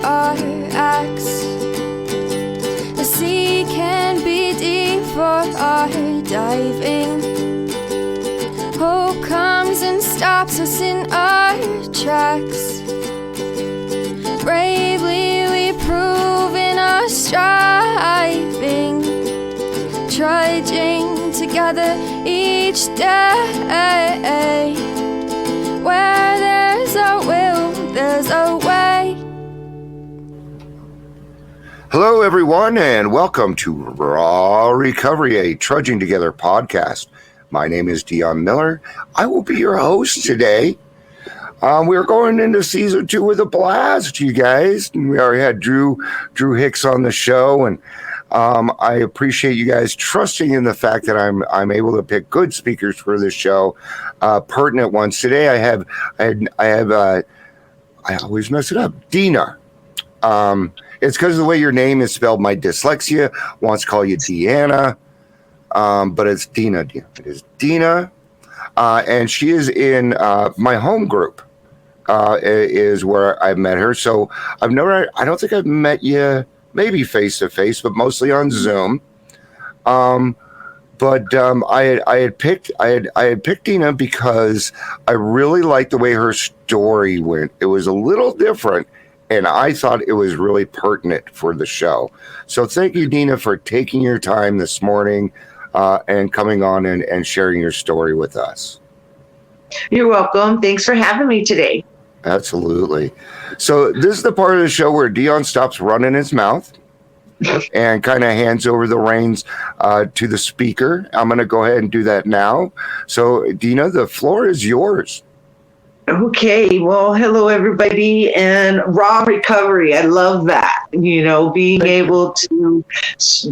our acts. The sea can be deep for our diving. Hope comes and stops us in our tracks. Bravely we prove in our striving, trudging together each day. Where there's a will, there's a way. Hello, everyone, and welcome to Raw Recovery, a Trudging Together podcast. My name is Dion Miller. I will be your host today. We're going into season 2 with a blast, you guys. We already had Drew Hicks on the show, and I appreciate you guys trusting in the fact that I'm able to pick good speakers for this show, pertinent ones. Today I have I always mess it up, Deana. It's because of the way your name is spelled. My dyslexia wants to call you Deana, but it's Deana. It is Deana, and she is in my home group. Is where I met her. So I don't think I've met you. Maybe face to face, but mostly on Zoom. I had picked Deana because I really liked the way her story went. It was a little different, and I thought it was really pertinent for the show. So thank you, Deana, for taking your time this morning and coming on and sharing your story with us. You're welcome. Thanks for having me today. Absolutely. So this is the part of the show where Dion stops running his mouth and kind of hands over the reins to the speaker. I'm going to go ahead and do that now. So, Deana, the floor is yours. Okay. Well, hello, everybody. And Raw Recovery. I love that. Being able to,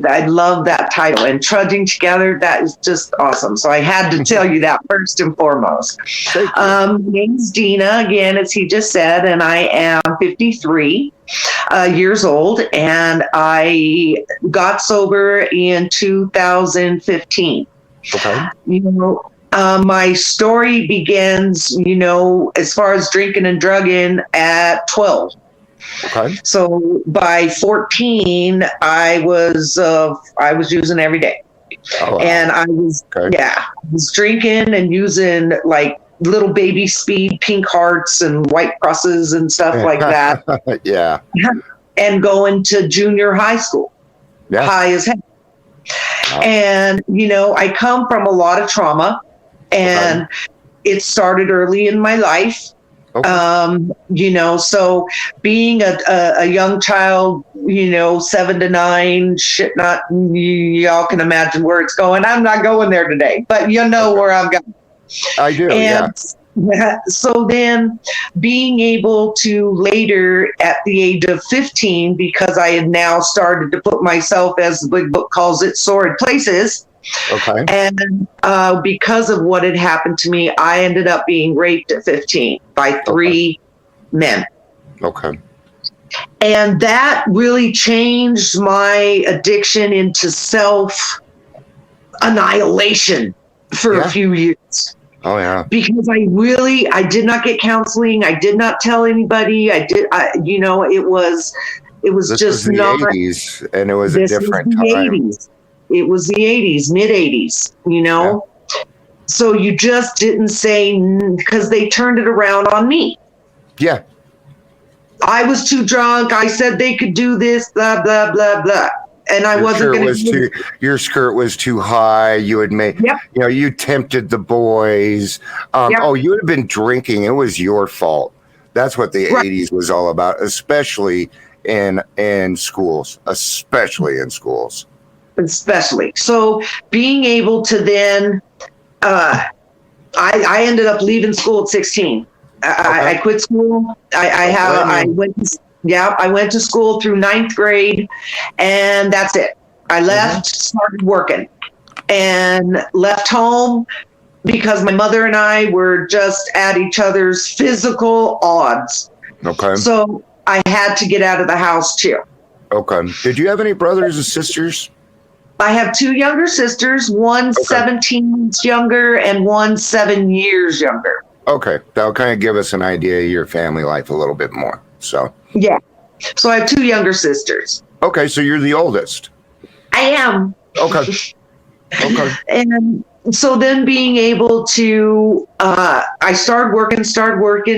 I love that title. And Trudging Together, that is just awesome. So I had to tell you that first and foremost. My name's Deana, again, as he just said, and I am 53 years old. And I got sober in 2015. Okay. My story begins, as far as drinking and drugging at 12. Okay. So by 14, I was using every day. Oh, wow. And I was drinking and using like little baby speed, pink hearts and white crosses and stuff like that. Yeah. And going to junior high school, high as heck. Wow. And, I come from a lot of trauma. And it started early in my life. Okay. So being a young child, 7 to 9, y'all can imagine where it's going. I'm not going there today, but where I'm going. I do, yeah. So then being able to later at the age of 15, because I had now started to put myself, as the big book calls it, sordid places. Okay. And because of what had happened to me, I ended up being raped at 15 by 3 men. Okay. And that really changed my addiction into self-annihilation for a few years. Oh, yeah. Because I did not get counseling. I did not tell anybody. It was this just was the not 80s, and it was a different time. 80s. It was the 80s, mid 80s, Yeah. So you just didn't say, because they turned it around on me. Yeah. I was too drunk. I said they could do this, blah, blah, blah, blah. And I wasn't going to do it. Your skirt was too high. You had made, you tempted the boys. Oh, you had been drinking. It was your fault. That's what the 80s was all about, especially in schools, Especially. So being able to then, I ended up leaving school at 16. I quit school. I went to school through 9th grade, and that's it. I left, started working, and left home because my mother and I were just at each other's physical odds. Okay. So I had to get out of the house too. Okay. Did you have any brothers and sisters? I have 2 younger sisters, one 17 months younger and one 7 years younger. Okay. That'll kind of give us an idea of your family life a little bit more. So. Yeah. So I have 2 younger sisters. Okay, so you're the oldest. I am. Okay. Okay. And so then being able to, I started working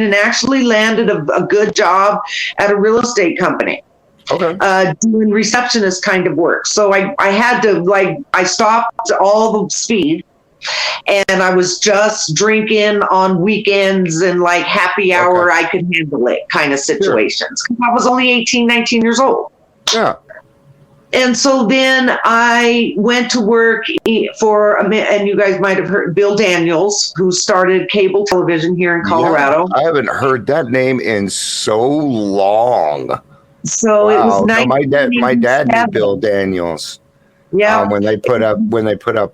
and actually landed a good job at a real estate company. Okay. Doing receptionist kind of work. So I had to I stopped all the speed and I was just drinking on weekends and happy hour. Okay. I could handle it kind of situations. Sure. I was only 18, 19 years old. Yeah. And so then I went to work for, and you guys might have heard Bill Daniels, who started cable television here in Colorado. Yeah, I haven't heard that name in so long. So wow. It was no, my dad knew Bill Daniels. Yeah. When they put up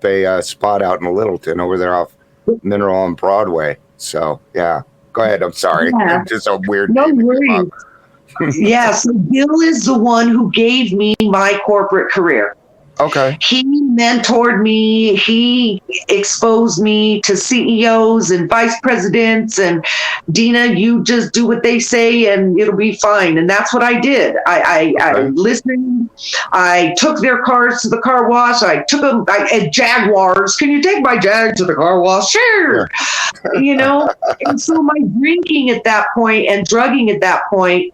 a spot out in Littleton over there off Mineral on Broadway. So yeah, go ahead. I'm sorry. Yeah. It's just a weird no name. Worries. Yeah, so Bill is the one who gave me my corporate career. Okay. He mentored me. He exposed me to CEOs and vice presidents and Deana, you just do what they say and it'll be fine. And that's what I did. I listened. I took their cars to the car wash. I took them at Jaguars. Can you take my Jag to the car wash? Sure. And so my drinking at that point and drugging at that point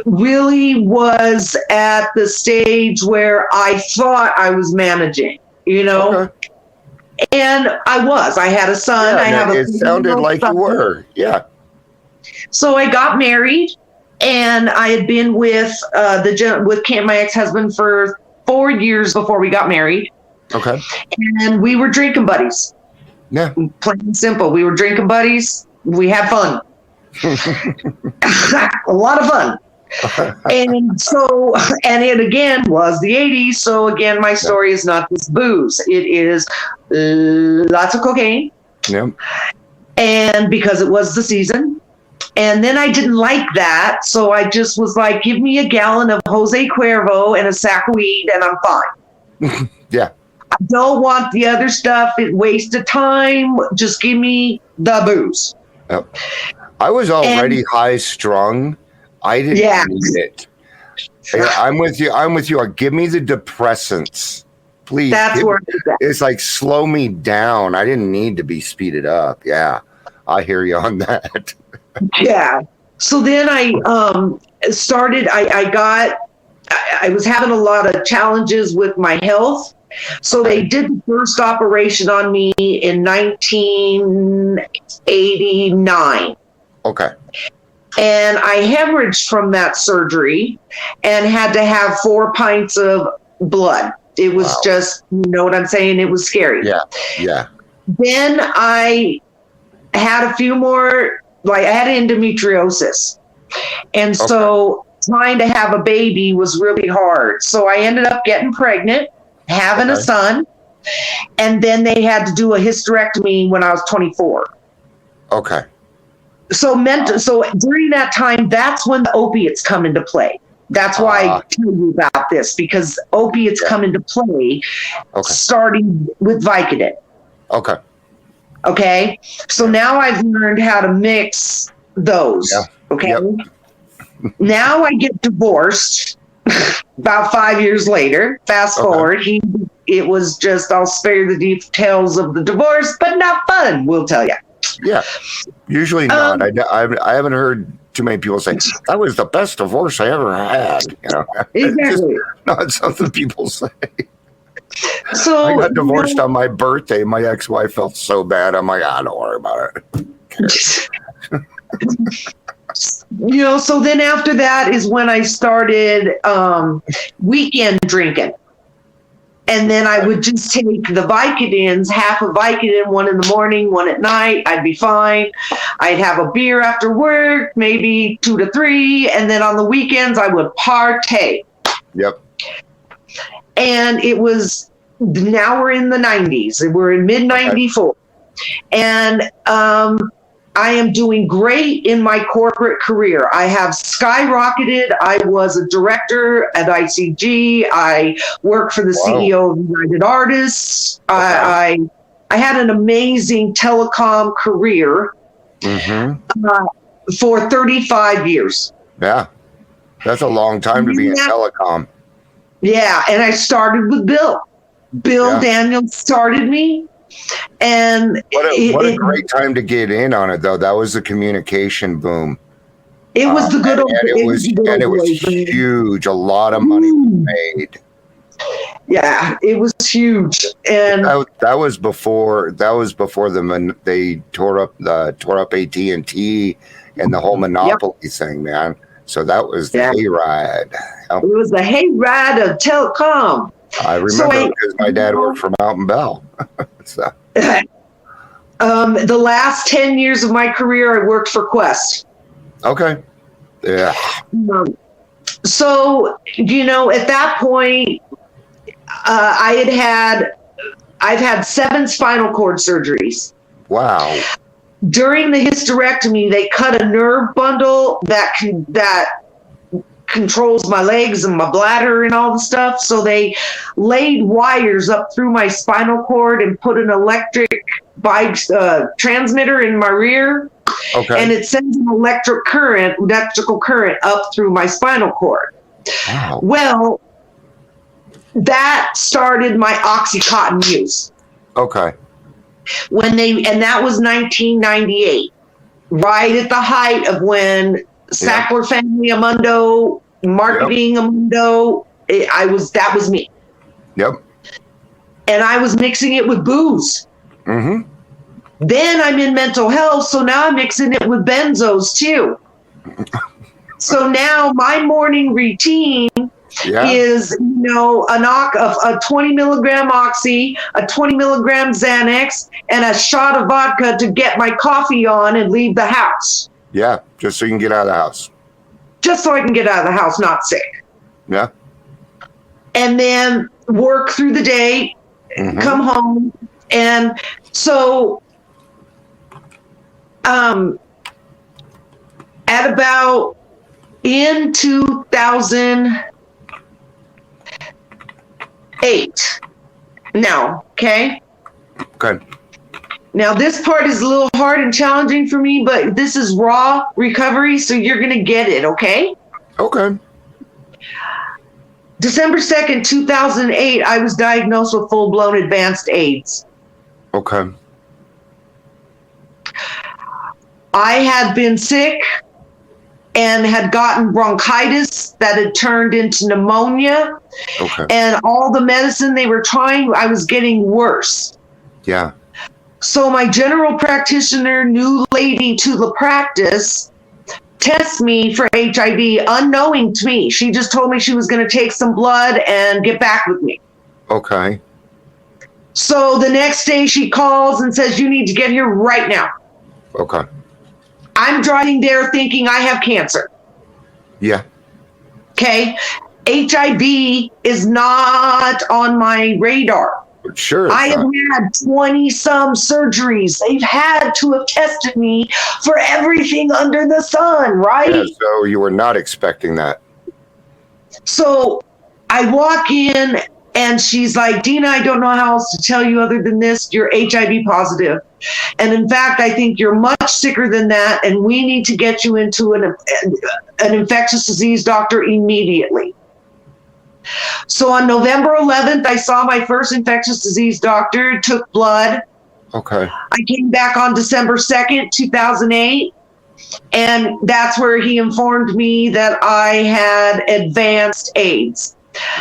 really was at the stage where I thought I was managing, Okay. And I had a son. Yeah, it sounded like son. You were. Yeah. So I got married and I had been with my ex-husband for 4 years before we got married. Okay. And we were drinking buddies. Yeah. Plain and simple. We were drinking buddies. We had fun. A lot of fun. And it again was the 80s. So again, my story is not just booze. It is lots of cocaine. Yeah. And because it was the season. And then I didn't like that. So I just was like, give me a gallon of Jose Cuervo and a sack of weed and I'm fine. Yeah. I don't want the other stuff. It waste of time. Just give me the booze. Yep. I was already high strung. I didn't need it. I'm with you. Give me the depressants, please. That's where it's like slow me down. I didn't need to be speeded up. Yeah, I hear you on that. Yeah. So then I started. I was having a lot of challenges with my health. So they did the first operation on me in 1989. Okay. And I hemorrhaged from that surgery and had to have 4 pints of blood. It was just, you know what I'm saying? It was scary. Yeah. Yeah. Then I had a few more, I had endometriosis. And so trying to have a baby was really hard. So I ended up getting pregnant, having a son, and then they had to do a hysterectomy when I was 24. Okay. So during that time, that's when the opiates come into play. That's why I tell you about this, because opiates come into play starting with Vicodin. Okay. Okay. So now I've learned how to mix those. Yeah. Okay. Yep. Now I get divorced about 5 years later. Fast forward, it was just, I'll spare the details of the divorce, but not fun, we'll tell you. Yeah, usually not. I haven't heard too many people say that was the best divorce I ever had. Exactly. Not something people say. So I got divorced on my birthday. My ex-wife felt so bad. I'm like, don't worry about it. So then after that is when I started weekend drinking. And then I would just take the Vicodins, half a Vicodin, 1 in the morning, 1 at night. I'd be fine. I'd have a beer after work, maybe 2 to 3. And then on the weekends, I would partake. Yep. And it was, now we're in the 90s. We're in mid-94. And I am doing great in my corporate career. I have skyrocketed. I was a director at ICG. I worked for the CEO of United Artists. I had an amazing telecom career for 35 years. Yeah. That's a long time to be in telecom. Yeah, and I started with Bill. Bill Daniels started me, and what a great time to get in on it, though. That was the communication boom. It was the good old. And it was huge. A lot of money was made. Yeah, it was huge, and that was before they tore up AT&T and the whole monopoly thing, man. So that was the hayride. It was the hayride of telecom. I remember because my dad worked for Mountain Bell. So. The last 10 years of my career, I worked for Quest. Okay. Yeah. So, at that point, I've had 7 spinal cord surgeries. Wow. During the hysterectomy, they cut a nerve bundle that controls my legs and my bladder and all the stuff. So they laid wires up through my spinal cord and put an electric transmitter in my rear. Okay. And it sends an electrical current up through my spinal cord. Wow. Well, that started my Oxycontin use. Okay. And that was 1998, right at the height of when Sackler Family Amundo, Marketing Amundo, that was me. Yep. And I was mixing it with booze. Mm-hmm. Then I'm in mental health, so now I'm mixing it with benzos too. So now my morning routine is, a knock of a 20 milligram Oxy, a 20 milligram Xanax, and a shot of vodka to get my coffee on and leave the house. Yeah, just so you can get out of the house. Just so I can get out of the house, not sick. Yeah. And then work through the day, come home. And so at about in 2008 now, okay? Okay. Now, this part is a little hard and challenging for me, but this is raw recovery, so you're going to get it, okay? Okay. December 2nd, 2008, I was diagnosed with full-blown advanced AIDS. Okay. I had been sick and had gotten bronchitis that had turned into pneumonia. Okay. And all the medicine they were trying, I was getting worse. Yeah. So my general practitioner, new lady to the practice, tests me for HIV unknowing to me. She just told me she was going to take some blood and get back with me. Okay. So the next day she calls and says, you need to get here right now. Okay. I'm driving there thinking I have cancer. Yeah. Okay. HIV is not on my radar. Sure. I have had 20-some surgeries. They've had to have tested me for everything under the sun, right? Yeah, so you were not expecting that. So I walk in and she's like, Deana, I don't know how else to tell you other than this. You're HIV positive. And in fact, I think you're much sicker than that. And we need to get you into an infectious disease doctor immediately. So on November 11th, I saw my first infectious disease doctor, took blood. Okay. I came back on December 2nd, 2008. And that's where he informed me that I had advanced AIDS.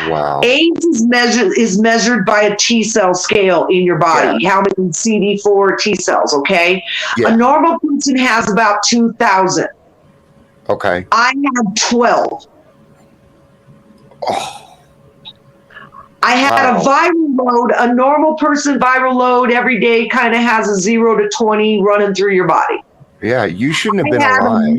Wow. AIDS is measured by a T cell scale in your body. How many CD4 T cells, okay? Yeah. A normal person has about 2,000. Okay. I have 12. Oh. I had a viral load. A normal person viral load every day kind of has a 0 to 20 running through your body. Yeah, you shouldn't have been alive.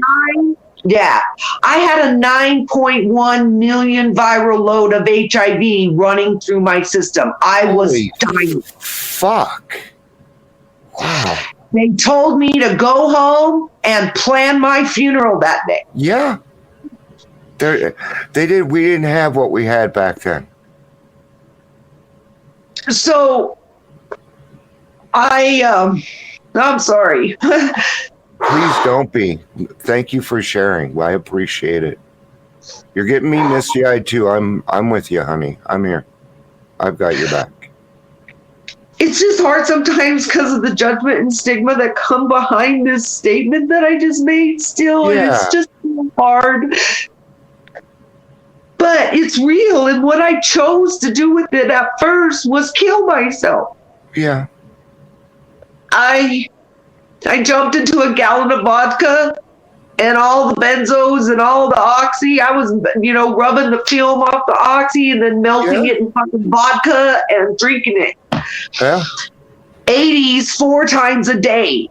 I had a 9.1 million viral load of HIV running through my system. I was dying. Fuck. Wow. They told me to go home and plan my funeral that day. Yeah. We didn't have what we had back then. So I'm sorry. Please don't be. Thank you for sharing. I appreciate it. You're getting me misty-eyed too. I'm with you, honey. I'm here. I've got your back. It's just hard sometimes because of the judgment and stigma that come behind this statement that I just made still. And Yeah. it's just so hard. But it's real. And what I chose to do with it at first was kill myself. Yeah. I jumped into a gallon of vodka and all the benzos and all the oxy. I was, rubbing the film off the oxy and then melting it in fucking vodka and drinking it. Yeah. 80s 4 times a day.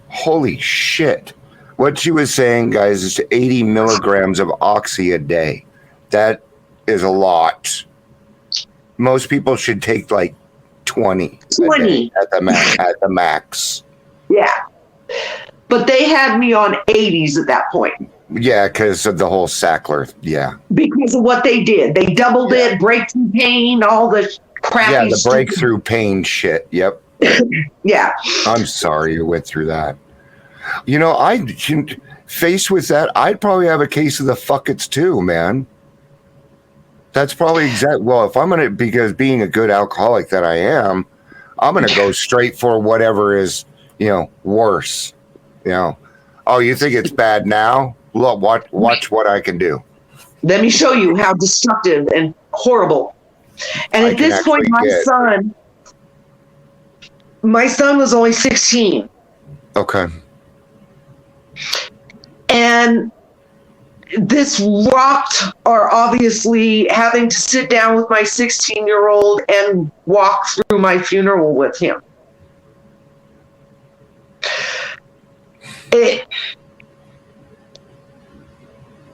Holy shit. What she was saying, guys, is 80 milligrams of oxy a day. That is a lot. Most people should take like 20. 20 at the max. Yeah. But they had me on 80s at that point. Yeah, because of the whole Sackler. Yeah. Because of what they did. They doubled it, breakthrough pain, all the crappy Yeah, the breakthrough pain shit. Yep. Yeah. I'm sorry you went through that. Faced with that, I'd probably have a case of the fuckets too, man. That's probably if I'm going to, because being a good alcoholic that I am, I'm going to go straight for whatever is, worse. Oh, you think it's bad now? Look, watch what I can do. Let me show you how destructive and horrible. And at this point, my son was only 16. Okay. And this rocked, or obviously having to sit down with my 16-year-old and walk through my funeral with him.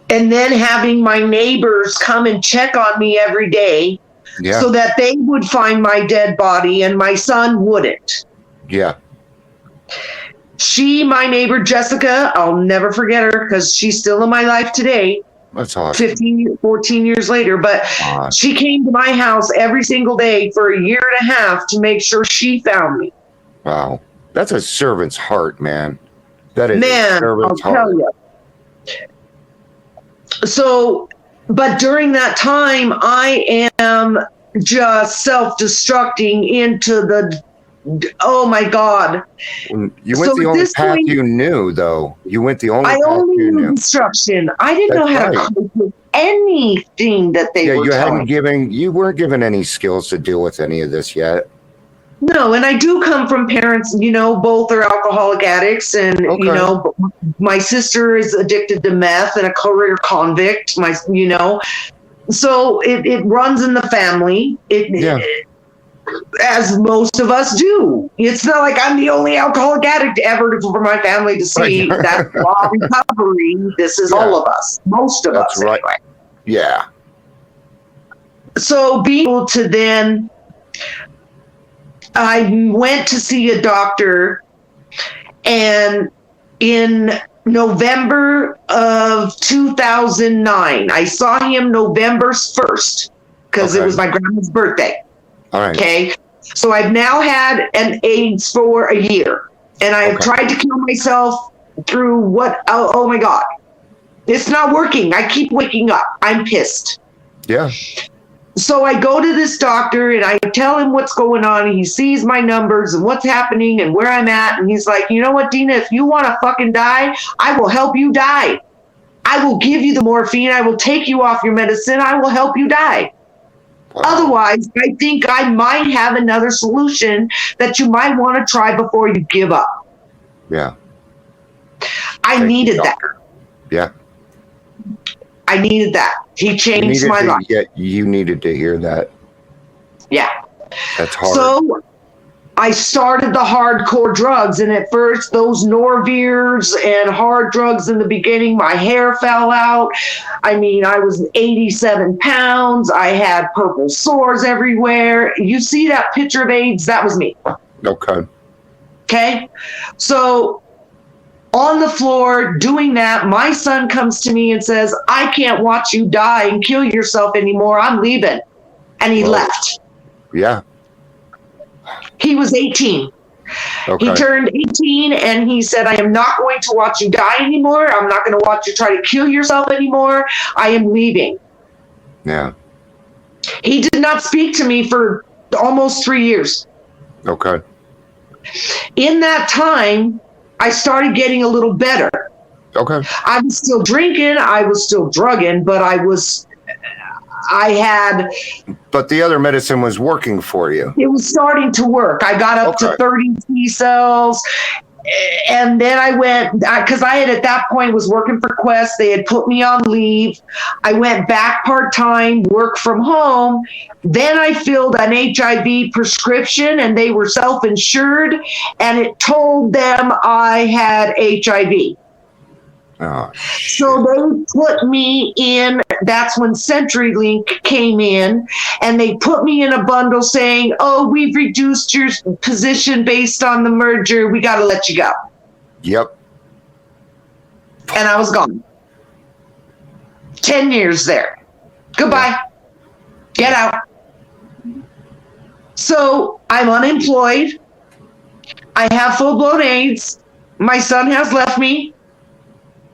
And then having my neighbors come and check on me every day so that they would find my dead body and my son wouldn't. Yeah. My neighbor Jessica, I'll never forget her because she's still in my life today. That's awesome. 14 years later. But she came to my house every single day for a year and a half to make sure she found me. Wow. That's a servant's heart, man. That is a servant's heart. Tell you. So, but during that time, I am just self-destructing into the, oh my God. You went the only path you knew, though. You went the only path you knew. I only knew destruction. I didn't know how to cope with anything that they were telling. You weren't given any skills to deal with any of this yet. No, and I do come from parents, both are alcoholic addicts, and, my sister is addicted to meth and a career convict, so it runs in the family, as most of us do. It's not like I'm the only alcoholic addict ever for my family to see. That's raw recovery. This is all of us, most of us anyway. Yeah. So being able to then... I went to see a doctor, and in November of 2009, I saw him November 1st because it was my grandma's birthday. All right. Okay. So I've now had an AIDS for a year, and I have tried to kill myself through oh my God. It's not working. I keep waking up. I'm pissed. Yeah. So I go to this doctor and I tell him what's going on. And he sees my numbers and what's happening and where I'm at. And he's like, you know what, Deana, if you want to fucking die, I will help you die. I will give you the morphine. I will take you off your medicine. I will help you die. Wow. Otherwise, I think I might have another solution that you might want to try before you give up. Yeah. I needed that. Yeah. I needed that. He changed my life. Yeah, you needed to hear that. Yeah. That's hard. So I started the hardcore drugs, and at first those Norvirs and hard drugs in the beginning, my hair fell out. I mean, I was 87 pounds. I had purple sores everywhere. You see that picture of AIDS? That was me. Okay. Okay. So on the floor doing that, my son comes to me and says, I can't watch you die and kill yourself anymore. I'm leaving. And he left. Yeah. He was 18. He Okay. turned 18 and he said, I am not going to watch you die anymore. I'm not going to watch you try to kill yourself anymore. I am leaving. Yeah. He did not speak to me for almost 3 years. Okay. In that time, I started getting a little better. Okay. I was still drinking, I was still drugging, but But the other medicine was working for you. it was starting to work. I got up to 30 T cells. And then I went, because I had at that point was working for Quest. They had put me on leave. I went back part-time, work from home. Then I filled an HIV prescription and they were self-insured. And it told them I had HIV. Oh, So they put me in, that's when CenturyLink came in, and they put me in a bundle saying, oh, we've reduced your position based on the merger. We got to let you go. yep. And I was gone. 10 years there. Goodbye. Get out. So I'm unemployed. I have full-blown AIDS. My son has left me.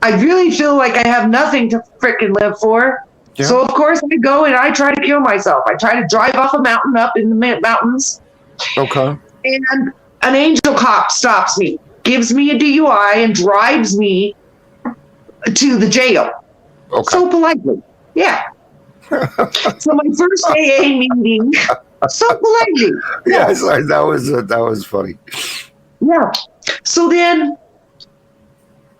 I really feel like I have nothing to frickin' live for. Yeah. So, of course, I go and I try to kill myself. I try to drive off a mountain up in the mountains. Okay. And an angel cop stops me, gives me a DUI, and drives me to the jail. Okay. So politely. Yeah. So my first AA meeting, so politely. Yeah, that was funny. Yeah. So then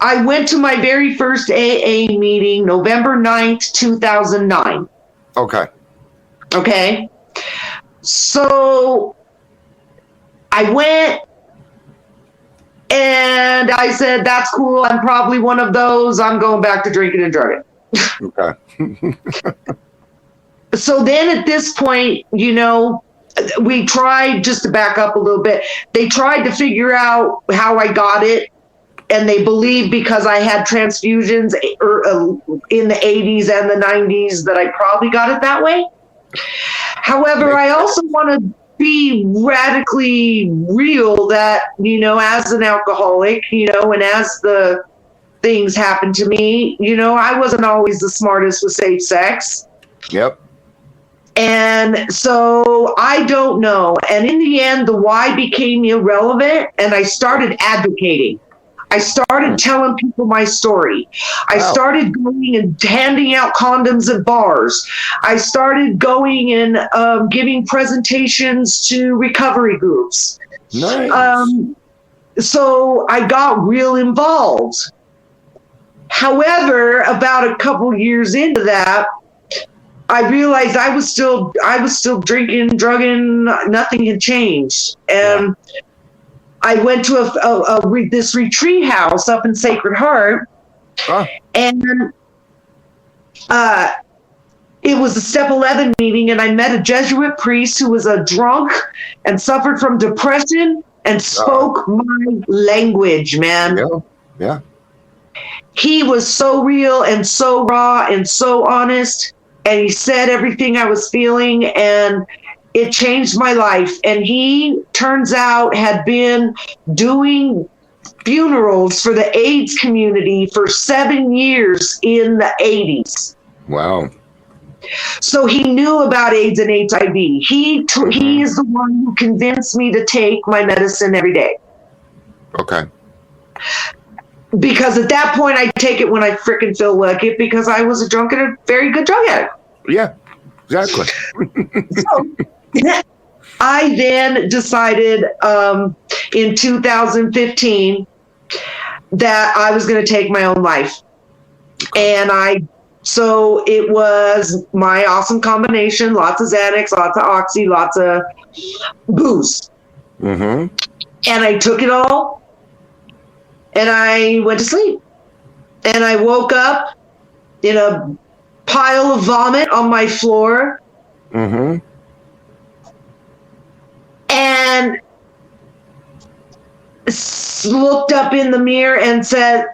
I went to my very first AA meeting, November 9th, 2009. Okay. Okay. So I went and I said, that's cool. I'm probably one of those. I'm going back to drinking and drugging. Okay. So then at this point, we tried, just to back up a little bit, they tried to figure out how I got it. And they believe because I had transfusions in the 80s and the 90s that I probably got it that way. However, I also want to be radically real that, as an alcoholic, and as the things happened to me, I wasn't always the smartest with safe sex. Yep. And so I don't know. And in the end, the why became irrelevant and I started advocating. I started telling people my story. I started going and handing out condoms at bars. I started going and giving presentations to recovery groups. Nice. So I got real involved. However, about a couple years into that, I realized I was still drinking, drugging. Nothing had changed, and I went to this retreat house up in Sacred Heart, and it was a Step 11 meeting, and I met a Jesuit priest who was a drunk and suffered from depression and spoke my language, man. Yeah. He was so real and so raw and so honest, and he said everything I was feeling, and it changed my life. And he, turns out, had been doing funerals for the AIDS community for 7 years in the 80s. Wow. So he knew about AIDS and HIV. He is the one who convinced me to take my medicine every day. Okay. Because at that point, I take it when I frickin' feel like it, because I was a drunk and a very good drug addict. Yeah, exactly. So I then decided in 2015 that I was going to take my own life. And so it was my awesome combination, lots of Xanax, lots of Oxy, lots of booze. Mm-hmm. And I took it all and I went to sleep. And I woke up in a pile of vomit on my floor. Mm-hmm. And looked up in the mirror and said,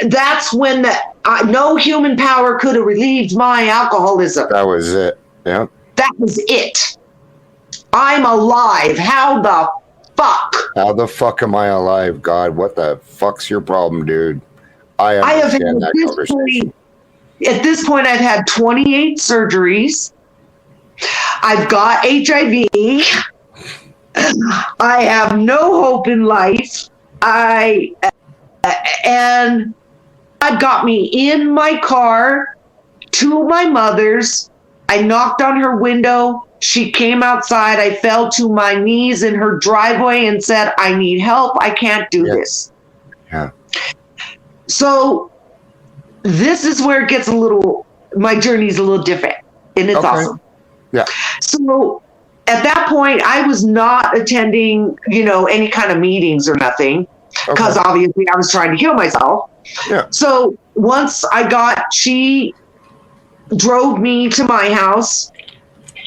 that's when no human power could have relieved my alcoholism. That was it. Yeah. That was it. I'm alive. How the fuck How the fuck am I alive? God, what the fuck's your problem, dude? I have had understand that conversation. At this point, I've had 28 surgeries. I've got HIV. I have no hope in life. And God got me in my car to my mother's. I knocked on her window. She came outside. I fell to my knees in her driveway and said, I need help. I can't do this. Yeah. So this is where it gets my journey's a little different. And it's awesome. Yeah. So at that point, I was not attending, any kind of meetings or nothing, because obviously I was trying to heal myself. Yeah. So once she drove me to my house,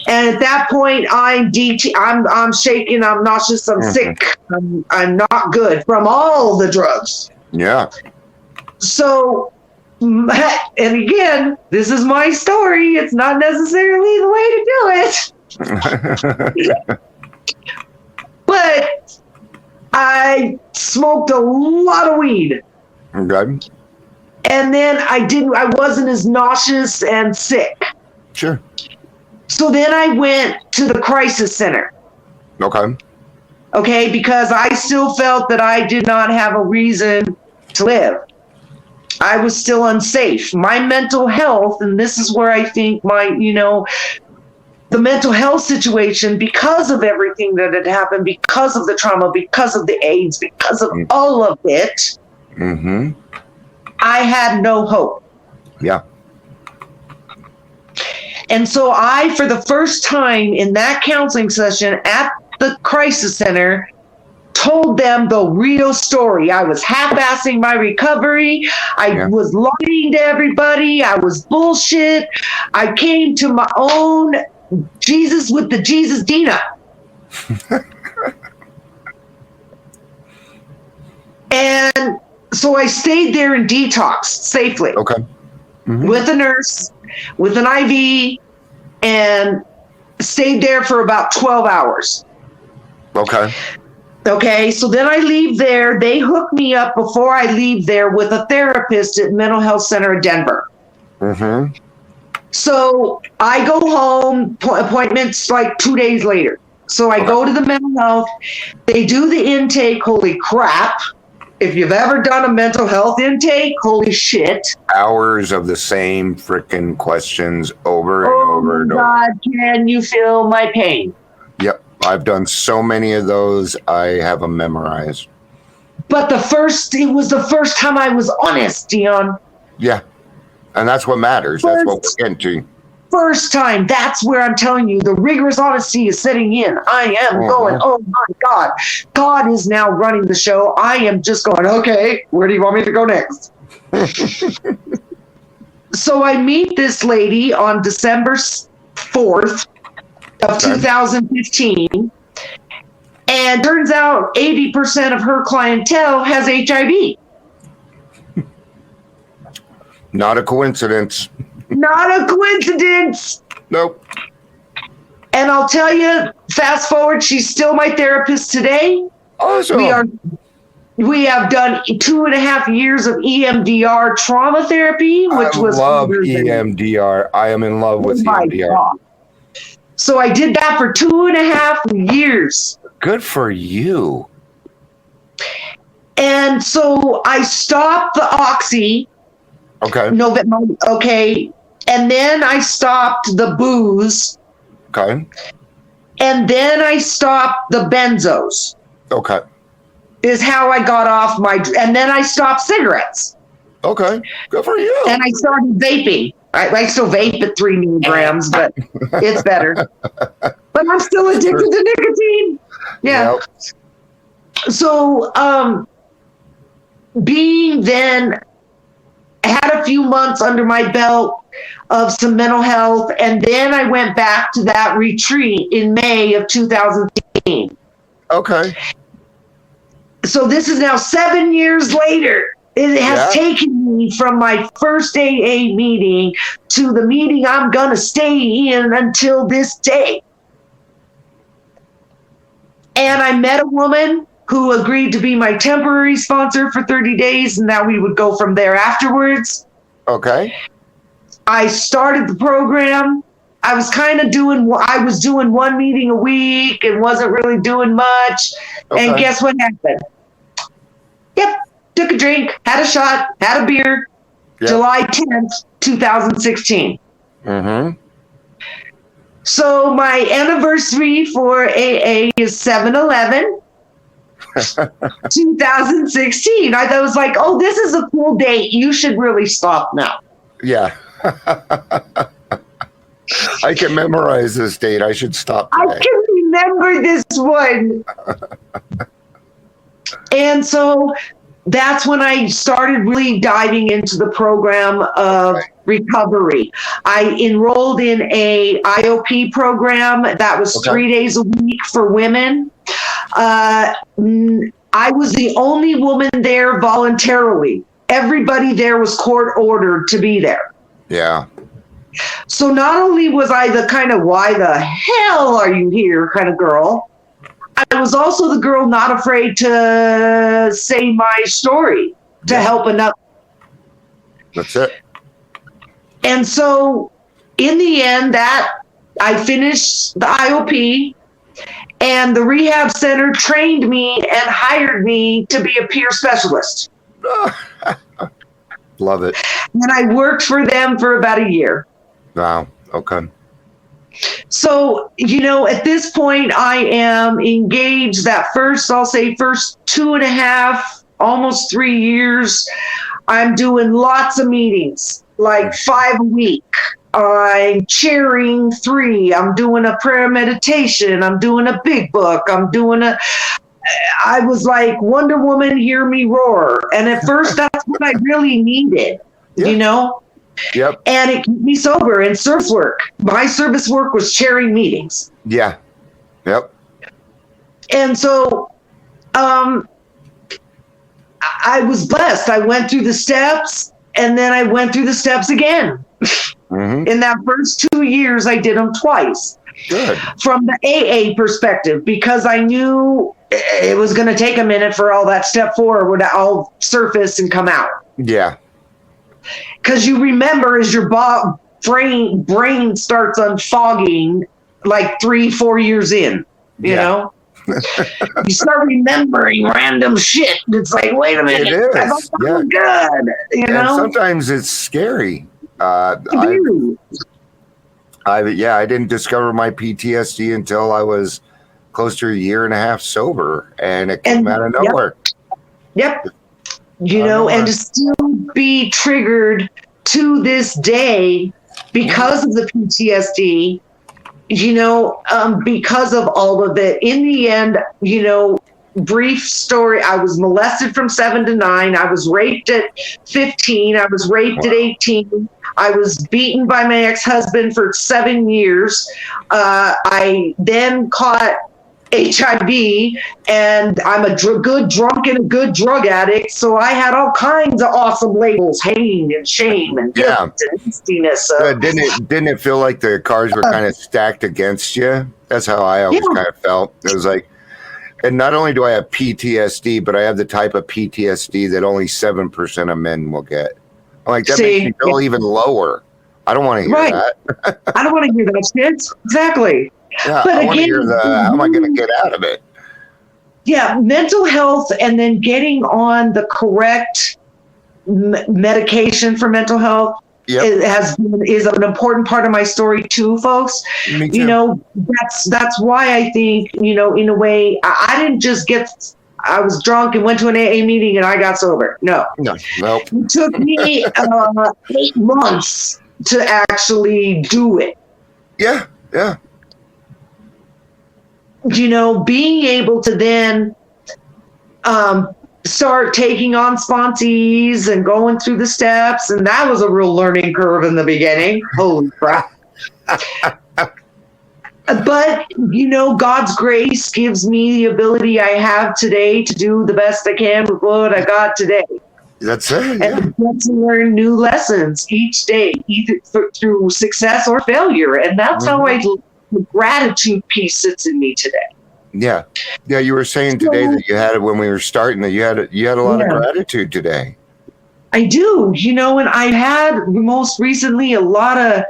and at that point, I'm shaking, I'm nauseous, I'm sick, I'm not good from all the drugs. Yeah. So, and again, this is my story. It's not necessarily the way to do it. But I smoked a lot of weed. Okay. And then I wasn't as nauseous and sick. Sure. So then I went to the crisis center. Okay. Okay, because I still felt that I did not have a reason to live. I was still unsafe. My mental health, and this is where I think the mental health situation, because of everything that had happened, because of the trauma, because of the AIDS, because of all of it, I had no hope. Yeah. And so for the first time in that counseling session at the crisis center, told them the real story. I was half-assing my recovery. I was lying to everybody. I was bullshit. I came to my own Jesus with the Jesus Deana. And so I stayed there in detox safely. Okay. With a nurse, with an IV, and stayed there for about 12 hours. Okay, so then I leave there. They hook me up before I leave there with a therapist at Mental Health Center of Denver. So I go home, appointments like 2 days later. So I go to the mental health. They do the intake. Holy crap. If you've ever done a mental health intake, holy shit. Hours of the same freaking questions over and over and over. Oh, God, can you feel my pain? Yep. I've done so many of those. I have them memorized. But it was the first time I was honest, Dion. Yeah. And that's what matters. That's what we're getting to. First time. That's where I'm telling you, the rigorous honesty is setting in. I am going, oh my God. God is now running the show. I am just going, okay, where do you want me to go next? So I meet this lady on December 4th of 2015. And turns out 80% of her clientele has HIV. Not a coincidence. Not a coincidence. Nope. And I'll tell you, fast forward, she's still my therapist today. Awesome. We have done 2.5 years of EMDR trauma therapy, which was love EMDR. I am in love with EMDR. God. So I did that for 2.5 years. Good for you. And so I stopped the oxy. Okay. Okay. And then I stopped the booze. Okay. And then I stopped the benzos. Okay. Is how I got off and then I stopped cigarettes. Okay. Good for you. And I started vaping. I still vape at 3 milligrams, but it's better. But I'm still addicted to nicotine. Yeah. Yep. So, being then had a few months under my belt of some mental health, and then I went back to that retreat in May of 2015. Okay. So this is now 7 years later. It has taken me from my first AA meeting to the meeting I'm going to stay in until this day. And I met a woman who agreed to be my temporary sponsor for 30 days, and that we would go from there afterwards. Okay. I started the program. I was doing one meeting a week and wasn't really doing much. Okay. And guess what happened? Yep. Took a drink, had a shot, had a beer. Yep. July 10th, 2016. Mm-hmm. So my anniversary for AA is 7/11, 2016. I was like, oh, this is a cool date. You should really stop now. Yeah. I can memorize this date. I should stop today. I can remember this one. And so that's when I started really diving into the program of recovery. I enrolled in a IOP program that was 3 days a week for women. I was the only woman there voluntarily. Everybody there was court ordered to be there. Yeah. So not only was I the kind of why the hell are you here kind of girl, I was also the girl not afraid to say my story to help another. That's it. And so in the end, that I finished the IOP, and the rehab center trained me and hired me to be a peer specialist. Love it. And I worked for them for about a year. Wow. Okay. So, at this point, I am engaged that first 2.5, almost 3 years. I'm doing lots of meetings, like 5 a week. I'm chairing 3. I'm doing a prayer meditation. I'm doing a big book. I was like, Wonder Woman, hear me roar. And at first, that's what I really needed, Yep. And it kept me sober and service work. My service work was chairing meetings. Yeah. Yep. And so I was blessed. I went through the steps, and then I went through the steps again. Mm-hmm. In that first 2 years, I did them twice. Good. From the AA perspective, because I knew it was going to take a minute for all that step 4 would all surface and come out. Yeah. Because you remember as your brain starts unfogging like 3-4 years in, you know? You start remembering random shit. It's like, wait a minute. It is. I don't feel good, And sometimes it's scary. I didn't discover my PTSD until I was close to 1.5 years sober, and it came out of nowhere. Yep. And to still be triggered to this day because of the PTSD, because of all of it. In the end, brief story, I was molested from 7 to 9. I was raped at 15. I was raped at 18. I was beaten by my ex-husband for 7 years. I then caught HIV, and I'm a good drunk and a good drug addict. So I had all kinds of awesome labels, pain and shame and guilt and nastiness. Didn't it feel like the cards were kind of stacked against you? That's how I always kind of felt. It was like, and not only do I have PTSD, but I have the type of PTSD that only 7% of men will get. I'm like, that makes me feel even lower. I don't want to hear that. I don't want to hear that shit. Exactly. Yeah, but I want to hear how am I going to get out of it? Yeah, mental health, and then getting on the correct medication for mental health is an important part of my story too, folks. Me too. That's why I think, in a way, I didn't just I was drunk and went to an AA meeting and I got sober. No. Nope. It took me 8 months to actually do it. Yeah. Being able to then start taking on sponsees and going through the steps. And that was a real learning curve in the beginning. Holy crap. But, God's grace gives me the ability I have today to do the best I can with what I got today. That's it. And I get to learn new lessons each day, either through success or failure. And that's how the gratitude piece sits in me today. Yeah. Yeah, you were saying today that you had it when we were starting that you had a lot of gratitude today. I do, and I had most recently a lot of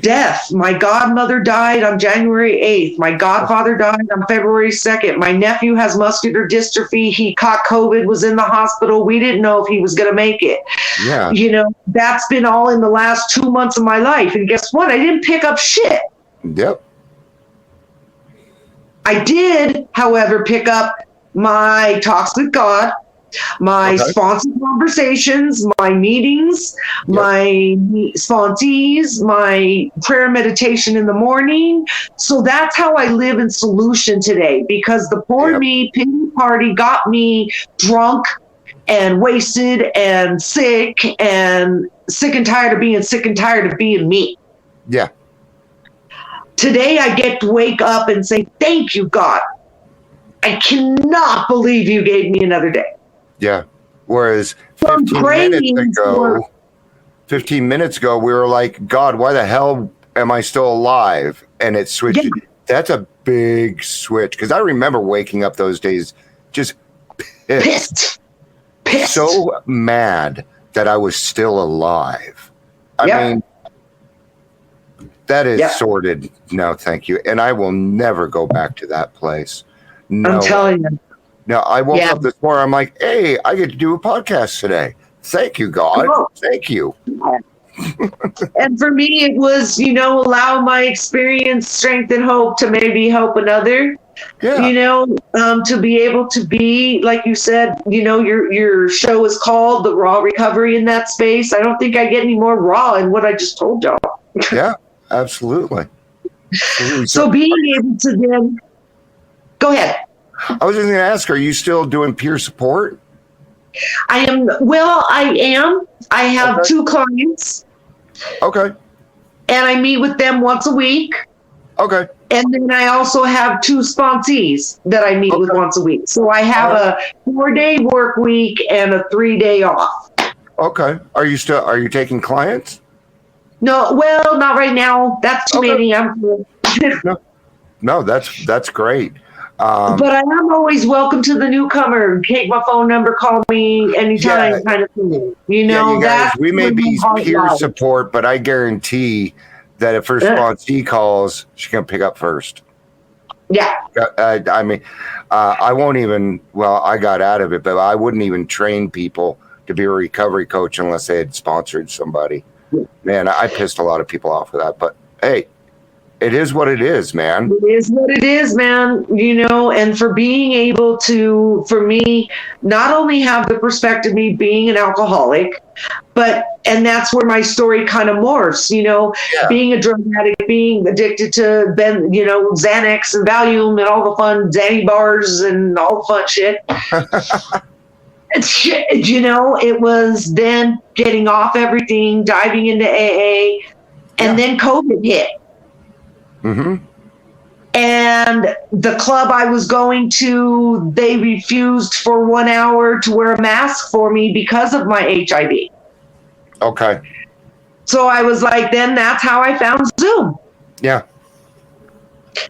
death. My godmother died on January 8th. My godfather died on February 2nd. My nephew has muscular dystrophy. He caught COVID, was in the hospital. We didn't know if he was going to make it. Yeah. That's been all in the last 2 months of my life. And guess what? I didn't pick up shit. Yep. I did, however, pick up my talks with God, my sponsored conversations, my meetings, my sponsees, my prayer meditation in the morning. So that's how I live in solution today, because the poor me pity party got me drunk and wasted and sick and tired of being sick and tired of being me. Yeah. Today I get to wake up and say, thank you, God. I cannot believe you gave me another day. Yeah. Whereas 15 minutes ago, we were like, God, why the hell am I still alive? And it switched. Yeah. That's a big switch. Because I remember waking up those days just pissed. So mad that I was still alive. I mean, that is sorted. No, thank you. And I will never go back to that place. No. I'm telling you. No, I woke up this morning. I'm like, hey, I get to do a podcast today. Thank you, God. Oh. Thank you. And for me, it was, allow my experience, strength, and hope to maybe help another. Yeah. To be able to be, like you said, your show is called The Raw Recovery in that space. I don't think I get any more raw in what I just told y'all. Yeah, absolutely. So being able to then, go ahead. I was just going to ask, are you still doing peer support? I am. I have 2 clients. Okay. And I meet with them once a week. Okay. And then I also have 2 sponsees that I meet with once a week. So I have a 4-day work week and a 3-day off. Okay. Are you taking clients? No, well, not right now. That's too many. No, that's great. But I am always welcome to the newcomer. Take my phone number, call me anytime, kind of thing. You guys, we may be peer support, but I guarantee that if her sponsee calls, she's gonna pick up first. Yeah. I mean, I won't even. Well, I got out of it, but I wouldn't even train people to be a recovery coach unless they had sponsored somebody. Man, I pissed a lot of people off with that. But hey. It is what it is, man. It is what it is, man. And for being able to, for me, not only have the perspective of me being an alcoholic, and that's where my story kind of morphs, being a drug addict, being addicted to Xanax and Valium and all the fun Xanny bars and all the fun shit. It was then getting off everything, diving into AA, and then COVID hit. Mm-hmm. And the club I was going to, they refused for 1 hour to wear a mask for me because of my HIV. Okay. So I was like, then that's how I found Zoom. Yeah.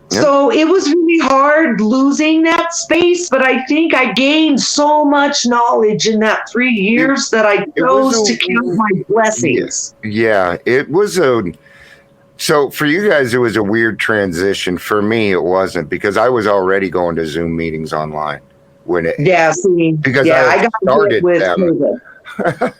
So it was really hard losing that space, but I think I gained so much knowledge in that 3 years that I chose to count my blessings. Yeah, it was So for you guys, it was a weird transition. For me, it wasn't, because I was already going to Zoom meetings online when it. Yeah, see, because I got started with them.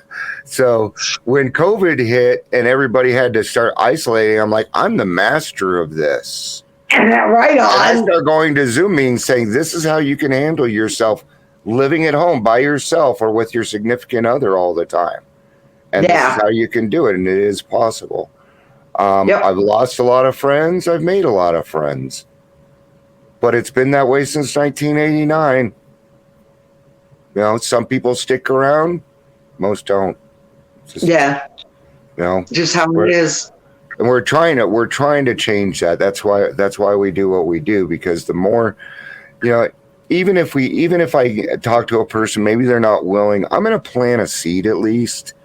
So when COVID hit and everybody had to start isolating, I'm like, I'm the master of this. Right on. And I start going to Zoom meetings saying, this is how you can handle yourself living at home by yourself or with your significant other all the time. And this is how you can do it. And it is possible. I've lost a lot of friends. I've made a lot of friends. But it's been that way since 1989. Some people stick around. Most don't. Just how it is. And we're trying to change that. That's why we do what we do, because the more, even if I talk to a person, maybe they're not willing, I'm going to plant a seed at least.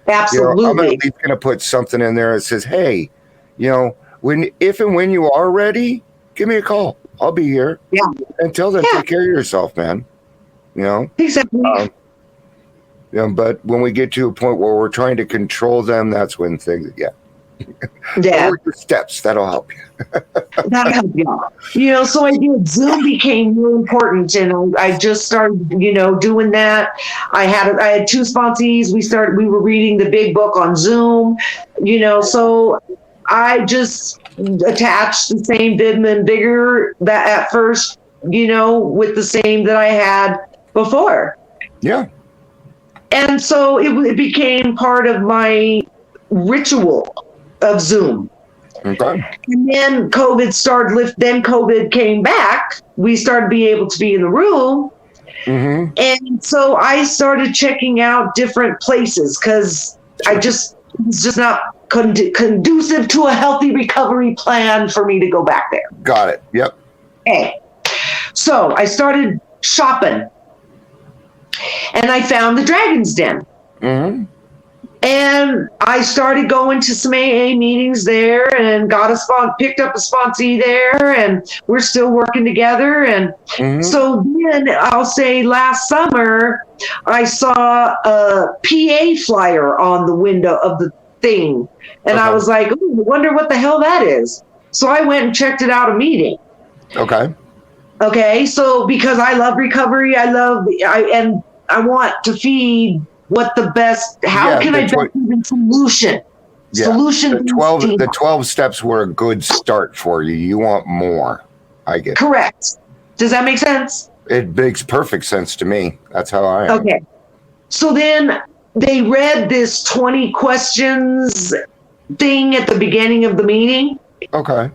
Absolutely. I'm at least going to put something in there that says, hey, if and when you are ready, give me a call. I'll be here. Yeah. Until then, take care of yourself, man. You know? Exactly. But when we get to a point where we're trying to control them, that's when things, Yeah. Or your steps, that'll help you. That'll help you out. So I did. Zoom became really important, and I just started, doing that. I had 2 sponsees. We were reading the big book on Zoom, so I just attached the same Vidman bigger that at first, with the same that I had before. Yeah. And so it became part of my ritual of Zoom. Okay. And then COVID came back. We started being able to be in the room. Mm-hmm. And so I started checking out different places because it was just not conducive to a healthy recovery plan for me to go back there. Got it. Yep. Okay. So I started shopping and I found the Dragon's Den. Mm-hmm. And I started going to some AA meetings there and picked up a sponsee there, and we're still working together. And so then I'll say last summer, I saw a PA flyer on the window of the thing. And I was like, I wonder what the hell that is. So I went and checked it out a meeting. Okay. So because I love recovery, I want to feed how can I best even solution? Yeah. Solution. The 12 steps were a good start for you. You want more. I get it. Correct. Does that make sense? It makes perfect sense to me. That's how I am. Okay. So then they read this 20 questions thing at the beginning of the meeting. Okay.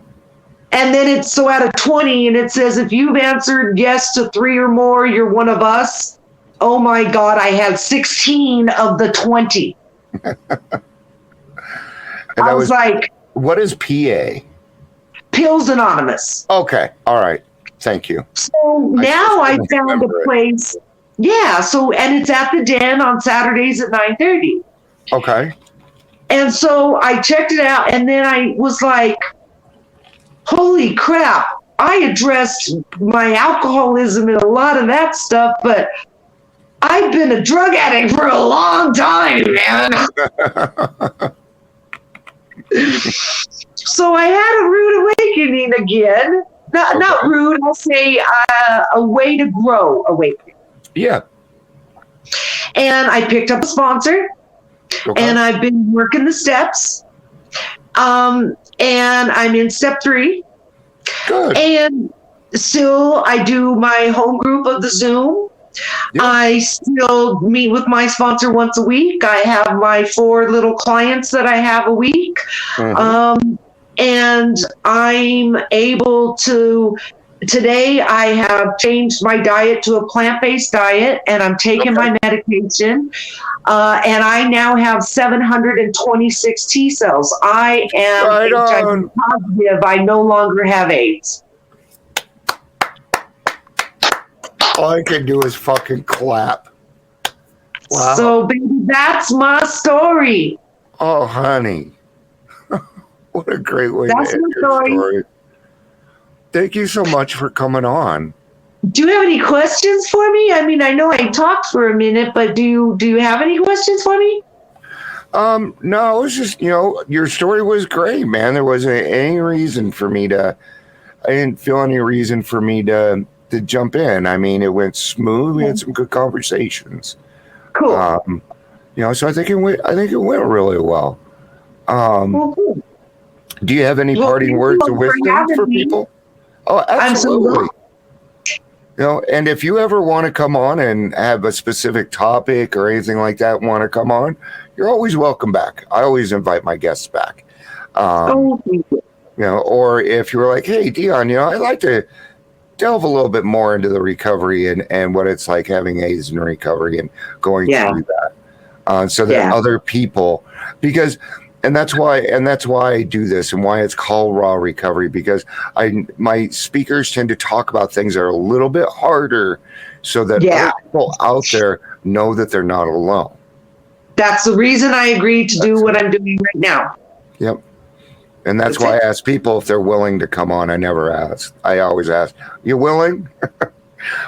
And then it's so out of 20, and it says, if you've answered yes to 3 or more, you're one of us. Oh my God, I had 16 of the 20. I was like, what is PA? Pills Anonymous. Okay. All right. Thank you. So now I found a place. Yeah. So, and it's at the Den on Saturdays at 9:30. Okay. And so I checked it out, and then I was like, holy crap. I addressed my alcoholism and a lot of that stuff, but I've been a drug addict for a long time, man. So I had a rude awakening again. Not rude, I'll say a way to grow awakening. Yeah. And I picked up a sponsor, and I've been working the steps. And I'm in step 3. Good. And still I do my home group of the Zoom. Yep. I still meet with my sponsor once a week. I have my 4 little clients that I have a week. And I'm able to, today I have changed my diet to a plant-based diet, and I'm taking my medication. And I now have 726 T cells. I am HIV positive. I no longer have AIDS. All I can do is fucking clap. Wow. So, baby, that's my story. Oh, honey. What a great way to end your story. Thank you so much for coming on. Do you have any questions for me? I mean, I know I talked for a minute, but do you have any questions for me? No, it was just, your story was great, man. There wasn't any reason for me I didn't feel any reason for me to jump in. I mean, it went smooth. We had some good conversations. Cool. So I think it went really well. Cool. Do you have any parting words of wisdom for people? Oh, absolutely. And if you ever want to come on and have a specific topic or anything like that, want to come on, you're always welcome back. I always invite my guests back. Or if you're like, hey, Dion, I'd like to delve a little bit more into the recovery and what it's like having AIDS in recovery and going through that. So that other people, and that's why I do this and why it's called Raw Recovery, because my speakers tend to talk about things that are a little bit harder so that other people out there know that they're not alone. That's the reason I agreed to do what I'm doing right now. Yep. And that's why I ask people if they're willing to come on. I never ask. I always ask, you willing?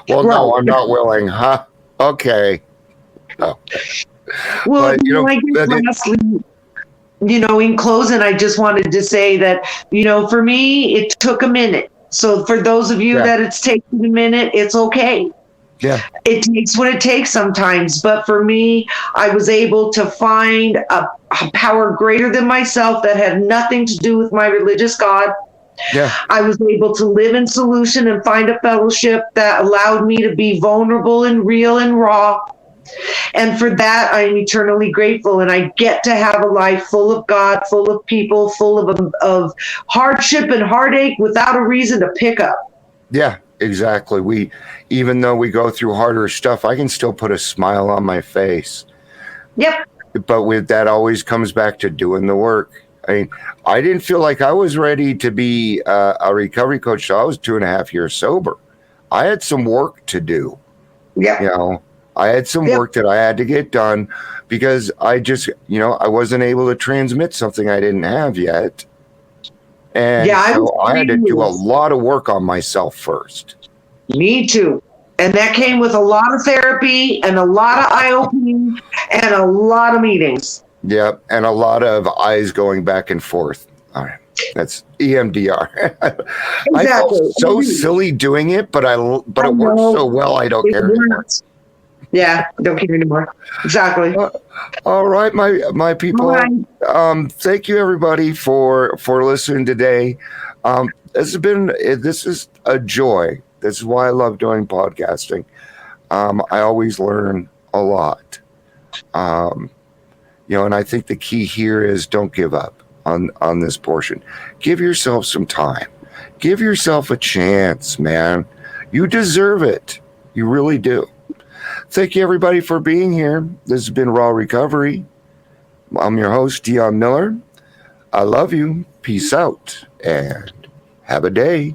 Well, no, I'm not willing. Huh? Okay. Oh. Well, But, I guess lastly, in closing, I just wanted to say that, for me, it took a minute. So for those of you that it's taken a minute, it's okay. Yeah. It takes what it takes sometimes. But for me, I was able to find a power greater than myself that had nothing to do with my religious God. Yeah. I was able to live in solution and find a fellowship that allowed me to be vulnerable and real and raw. And for that, I'm eternally grateful. And I get to have a life full of God, full of people, full of hardship and heartache without a reason to pick up. Yeah, exactly. Even though we go through harder stuff, I can still put a smile on my face. Yep. But that always comes back to doing the work. I mean, I didn't feel like I was ready to be a recovery coach. So I was 2.5 years sober. I had some work to do. Yeah. I had some work that I had to get done because I just, I wasn't able to transmit something I didn't have yet. And so I had to do a lot of work on myself first. Me too. And that came with a lot of therapy and a lot of eye-opening and a lot of meetings. Yep. And a lot of eyes going back and forth. All right. That's EMDR. Exactly. I felt so silly doing it, but it works so well. I don't care anymore. Yeah, don't care anymore. Exactly. All right, my people. Right. Thank you everybody for listening today. This is a joy. This is why I love doing podcasting. I always learn a lot. And I think the key here is don't give up on this portion. Give yourself some time. Give yourself a chance, man. You deserve it. You really do. Thank you, everybody, for being here. This has been Raw Recovery. I'm your host, Dion Miller. I love you. Peace out, and have a day.